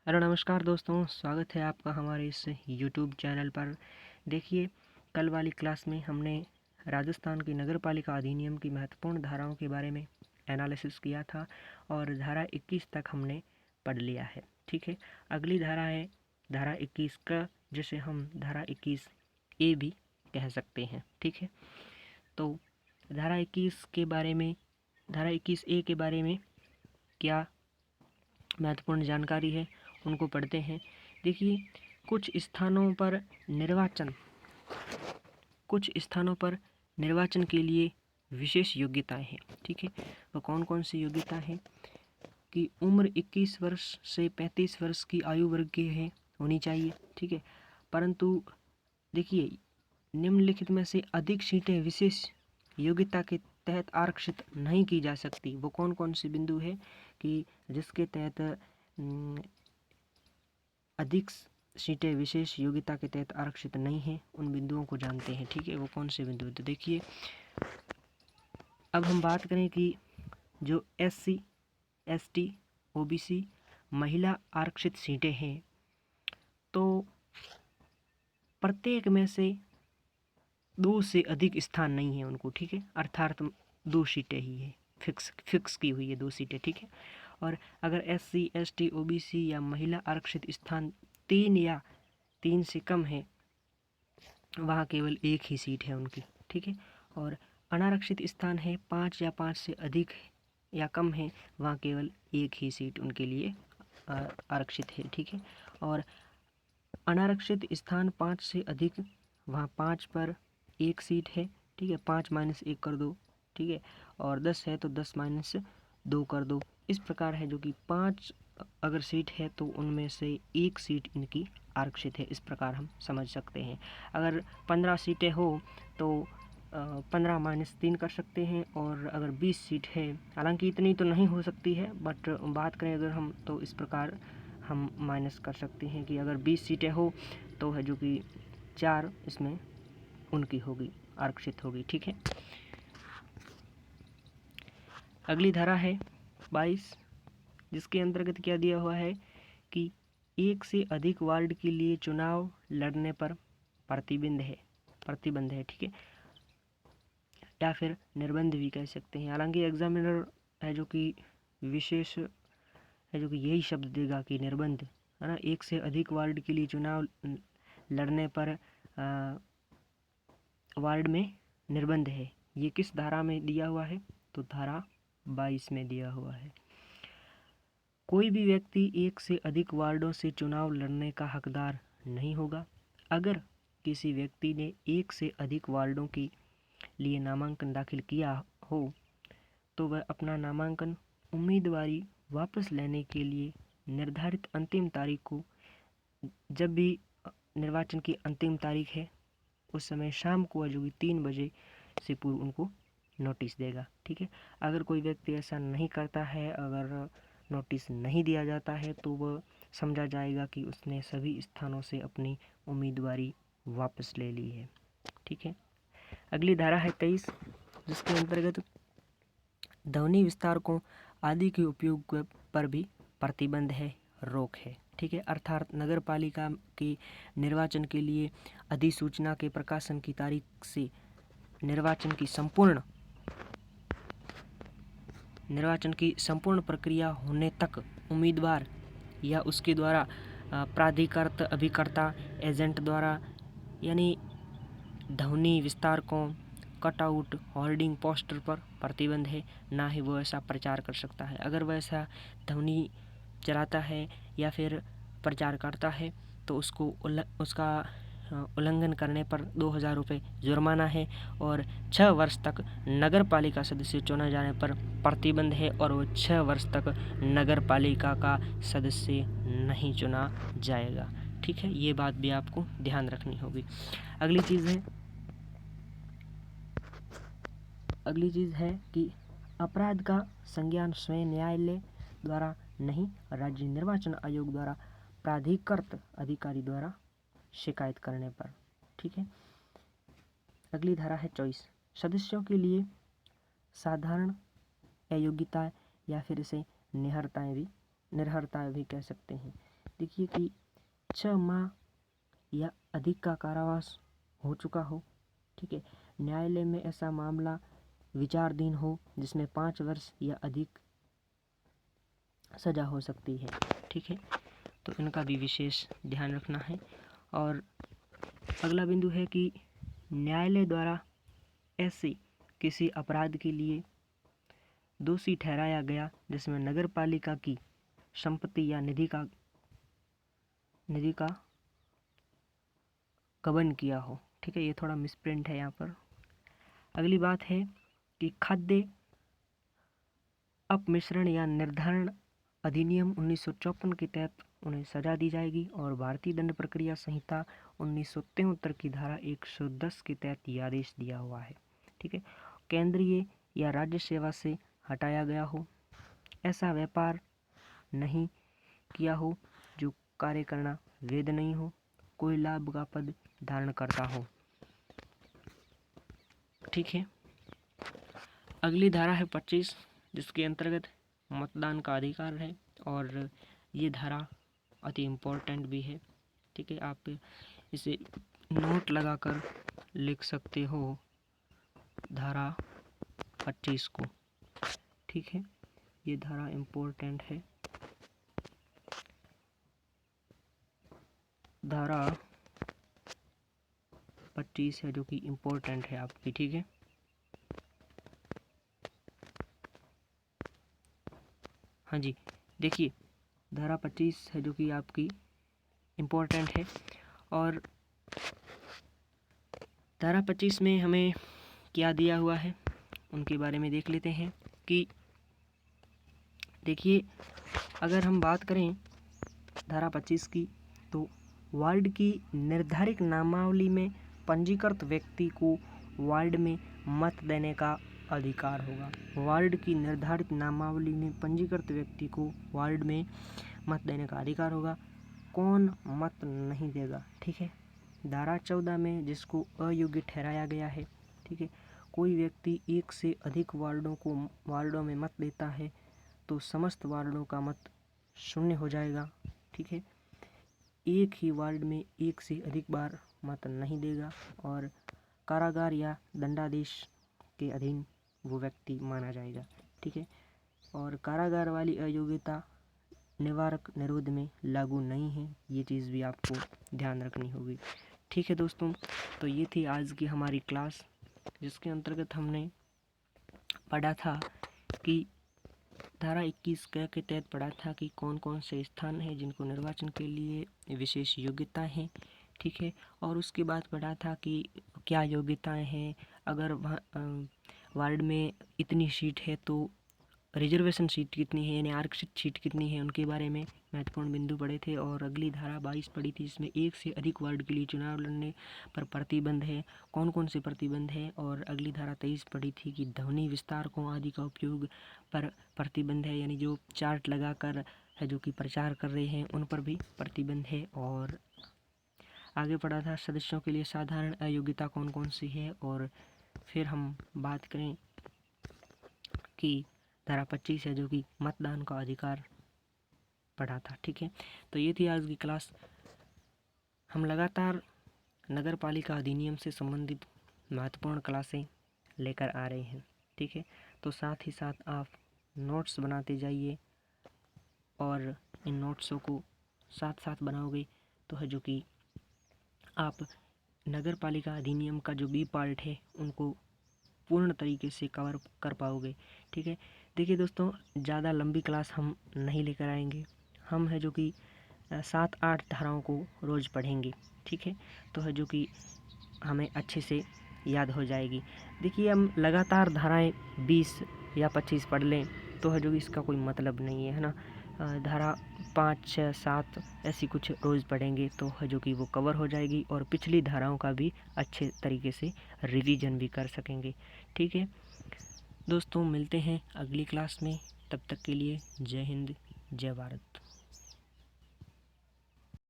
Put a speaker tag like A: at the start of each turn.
A: Hello नमस्कार दोस्तों, स्वागत है आपका हमारे इस यूट्यूब चैनल पर। देखिए, कल वाली क्लास में हमने राजस्थान की नगर पालिका अधिनियम की महत्वपूर्ण धाराओं के बारे में एनालिसिस किया था और धारा 21 तक हमने पढ़ लिया है। ठीक है, अगली धारा है धारा 21 का, जिसे हम धारा 21 ए भी कह सकते हैं। ठीक है, तो धारा 21 के बारे में, धारा 21 ए के बारे में क्या महत्वपूर्ण जानकारी है उनको पढ़ते हैं। देखिए, कुछ स्थानों पर निर्वाचन कुछ स्थानों पर निर्वाचन के लिए विशेष योग्यताएं हैं। ठीक है, वो कौन कौन सी योग्यता है कि उम्र 21 वर्ष से 35 वर्ष की आयु वर्ग की है होनी चाहिए। ठीक है, परंतु देखिए, निम्नलिखित में से अधिक सीटें विशेष योग्यता के तहत आरक्षित नहीं की जा सकती। वो कौन कौन से बिंदु है कि जिसके तहत अधिक सीटें विशेष योग्यता के तहत आरक्षित नहीं हैं, उन बिंदुओं को जानते हैं। ठीक है, वो कौन से बिंदु? तो देखिए, अब हम बात करें कि जो SC, ST, OBC महिला आरक्षित सीटें हैं, तो प्रत्येक में से 2 से अधिक स्थान नहीं है उनको। ठीक है, अर्थात 2 सीटें ही है, फिक्स की हुई है 2 सीटें। ठीक है, और अगर SC, ST, OBC या महिला आरक्षित स्थान 3 या 3 से कम है, वहाँ केवल 1 ही सीट है उनकी। ठीक है, और अनारक्षित स्थान है 5 या 5 से अधिक या कम है, वहाँ केवल 1 ही सीट उनके लिए आरक्षित है। ठीक है, और अनारक्षित स्थान 5 से अधिक, वहाँ 5 पर 1 सीट है। ठीक है, 5 - 1 कर दो। ठीक है, और 10 है तो 10 - 2 कर दो। इस प्रकार है जो कि 5 अगर सीट है तो उनमें से 1 सीट इनकी आरक्षित है। इस प्रकार हम समझ सकते हैं। अगर 15 सीटें हो तो 15 - 3 कर सकते हैं, और अगर 20 सीट है, हालांकि इतनी तो नहीं हो सकती है, बट बात करें अगर हम, तो इस प्रकार हम माइनस कर सकते हैं कि अगर 20 सीटें हो तो है जो कि 4 इसमें उनकी होगी, आरक्षित होगी। ठीक है, अगली धारा है 22, जिसके अंतर्गत क्या दिया हुआ है कि 1 से अधिक वार्ड के लिए चुनाव लड़ने पर प्रतिबंध है। ठीक है, या फिर निर्बंध भी कह सकते हैं। हालांकि एग्जामिनर है जो कि विशेष है जो कि यही शब्द देगा कि निर्बंध, है ना। 1 से अधिक वार्ड के लिए चुनाव लड़ने पर वार्ड में निर्बंध है। ये किस धारा में दिया हुआ है? तो धारा 22 में दिया हुआ है। कोई भी व्यक्ति 1 से अधिक वार्डों से चुनाव लड़ने का हकदार नहीं होगा। अगर किसी व्यक्ति ने 1 से अधिक वार्डों के लिए नामांकन दाखिल किया हो तो वह अपना नामांकन उम्मीदवारी वापस लेने के लिए निर्धारित अंतिम तारीख को, जब भी निर्वाचन की अंतिम तारीख है उस समय शाम को जो कि 3 बजे से पूर्व उनको नोटिस देगा। ठीक है, अगर कोई व्यक्ति ऐसा नहीं करता है, अगर नोटिस नहीं दिया जाता है, तो वह समझा जाएगा कि उसने सभी स्थानों से अपनी उम्मीदवारी वापस ले ली है। ठीक है, अगली धारा है 23, जिसके अंतर्गत ध्वनि विस्तारकों आदि के उपयोग पर भी प्रतिबंध है, रोक है। ठीक है, अर्थात नगर पालिका के निर्वाचन के लिए अधिसूचना के प्रकाशन की तारीख से निर्वाचन की संपूर्ण प्रक्रिया होने तक उम्मीदवार या उसके द्वारा प्राधिकृत अभिकर्ता एजेंट द्वारा, यानी ध्वनि विस्तारकों, कटआउट, होर्डिंग, पोस्टर पर प्रतिबंध है। ना ही वो ऐसा प्रचार कर सकता है। अगर वह ऐसा ध्वनि चलाता है या फिर प्रचार करता है तो उसका उल्लंघन करने पर 2000 रुपये जुर्माना है, और 6 वर्ष तक नगर पालिका सदस्य चुने जाने पर प्रतिबंध है, और वो 6 वर्ष तक नगर पालिका का सदस्य नहीं चुना जाएगा। ठीक है, ये बात भी आपको ध्यान रखनी होगी। अगली चीज़ है कि अपराध का संज्ञान स्वयं न्यायालय द्वारा नहीं, राज्य निर्वाचन आयोग द्वारा प्राधिकृत अधिकारी द्वारा शिकायत करने पर। ठीक है, अगली धारा है 24, सदस्यों के लिए साधारण अयोग्यता या फिर इसे निहरताएं भी कह सकते हैं। देखिए कि 6 माह या अधिक का कारावास हो चुका हो, ठीक है, न्यायालय में ऐसा मामला विचाराधीन हो जिसमें 5 वर्ष या अधिक सजा हो सकती है, ठीक है, तो इनका भी विशेष ध्यान रखना है। और अगला बिंदु है कि न्यायालय द्वारा ऐसे किसी अपराध के लिए दोषी ठहराया गया जिसमें नगर पालिका की संपत्ति या निधि का गबन किया हो, ठीक है, ये थोड़ा मिसप्रिंट है यहाँ पर। अगली बात है कि खाद्य अपमिश्रण या निर्धारण अधिनियम 1954 के तहत उन्हें सजा दी जाएगी और भारतीय दंड प्रक्रिया संहिता 1973 की धारा 110 के तहत यह आदेश दिया हुआ है, ठीक है। केंद्रीय या राज्य सेवा से हटाया गया हो, ऐसा व्यापार नहीं किया हो जो कार्य करना वैध नहीं हो, कोई लाभ का पद धारण करता हो, ठीक है। अगली धारा है 25, जिसके अंतर्गत मतदान का अधिकार है और ये धारा अति इम्पोर्टेंट भी है, ठीक है, आप इसे नोट लगाकर लिख सकते हो धारा 25 को, ठीक है, ये धारा इम्पोर्टेंट है। धारा 25 है जो कि इम्पोर्टेंट है आपकी, ठीक है। हाँ जी, देखिए धारा 25 है जो कि आपकी इम्पोर्टेंट है और धारा 25 में हमें क्या दिया हुआ है उनके बारे में देख लेते हैं कि देखिए अगर हम बात करें धारा 25 की तो वार्ड की निर्धारित नामावली में पंजीकृत व्यक्ति को वार्ड में मत देने का अधिकार होगा। वार्ड की निर्धारित नामावली में पंजीकृत व्यक्ति को वार्ड में मत देने का अधिकार होगा। कौन मत नहीं देगा, ठीक है। धारा 14 में जिसको अयोग्य ठहराया गया है, ठीक है, कोई व्यक्ति एक से अधिक वार्डों में मत देता है तो समस्त वार्डों का मत शून्य हो जाएगा, ठीक है। एक ही वार्ड में एक से अधिक बार मत नहीं देगा और कारागार या दंडादेश के अधीन वो व्यक्ति माना जाएगा, ठीक है। और कारागार वाली अयोग्यता निवारक निरोध में लागू नहीं है, ये चीज़ भी आपको ध्यान रखनी होगी, ठीक है दोस्तों। तो ये थी आज की हमारी क्लास, जिसके अंतर्गत हमने पढ़ा था कि धारा 21 के तहत पढ़ा था कि कौन कौन से स्थान हैं जिनको निर्वाचन के लिए विशेष योग्यता है, ठीक है। और उसके बाद पढ़ा था कि क्या योग्यताएं हैं, अगर वार्ड में इतनी सीट है तो रिजर्वेशन सीट कितनी है, यानी आरक्षित सीट कितनी है, उनके बारे में महत्वपूर्ण बिंदु पढ़े थे। और अगली धारा 22 पढ़ी थी, इसमें एक से अधिक वार्ड के लिए चुनाव लड़ने पर प्रतिबंध है, कौन कौन से प्रतिबंध है। और अगली धारा 23 पढ़ी थी कि ध्वनि विस्तारकों आदि का उपयोग पर प्रतिबंध है, यानी जो चार्ट लगाकर है जो कि प्रचार कर रहे हैं उन पर भी प्रतिबंध है। और आगे पढ़ा था सदस्यों के लिए साधारण अयोग्यता कौन कौन सी है। और फिर हम बात करें कि धारा 25 है जो कि मतदान का अधिकार पढ़ा था, ठीक है। तो ये थी आज की क्लास। हम लगातार नगर पालिका अधिनियम से संबंधित महत्वपूर्ण क्लासें लेकर आ रहे हैं, ठीक है। तो साथ ही साथ आप नोट्स बनाते जाइए और इन नोट्सों को साथ साथ बनाओगे तो है जो कि आप नगर पालिका अधिनियम का जो बी पार्ट है उनको पूर्ण तरीके से कवर कर पाओगे, ठीक है। देखिए दोस्तों, ज़्यादा लंबी क्लास हम नहीं लेकर आएंगे, हम है जो कि 7-8 धाराओं को रोज़ पढ़ेंगे, ठीक है। तो है जो कि हमें अच्छे से याद हो जाएगी। देखिए हम लगातार धाराएं 20 या 25 पढ़ लें तो है जो कि इसका कोई मतलब नहीं है ना। धारा 5, 6, 7 ऐसी कुछ रोज़ पढ़ेंगे तो है जो कि वो कवर हो जाएगी और पिछली धाराओं का भी अच्छे तरीके से रिवीजन भी कर सकेंगे, ठीक है दोस्तों। मिलते हैं अगली क्लास में, तब तक के लिए जय हिंद, जय भारत।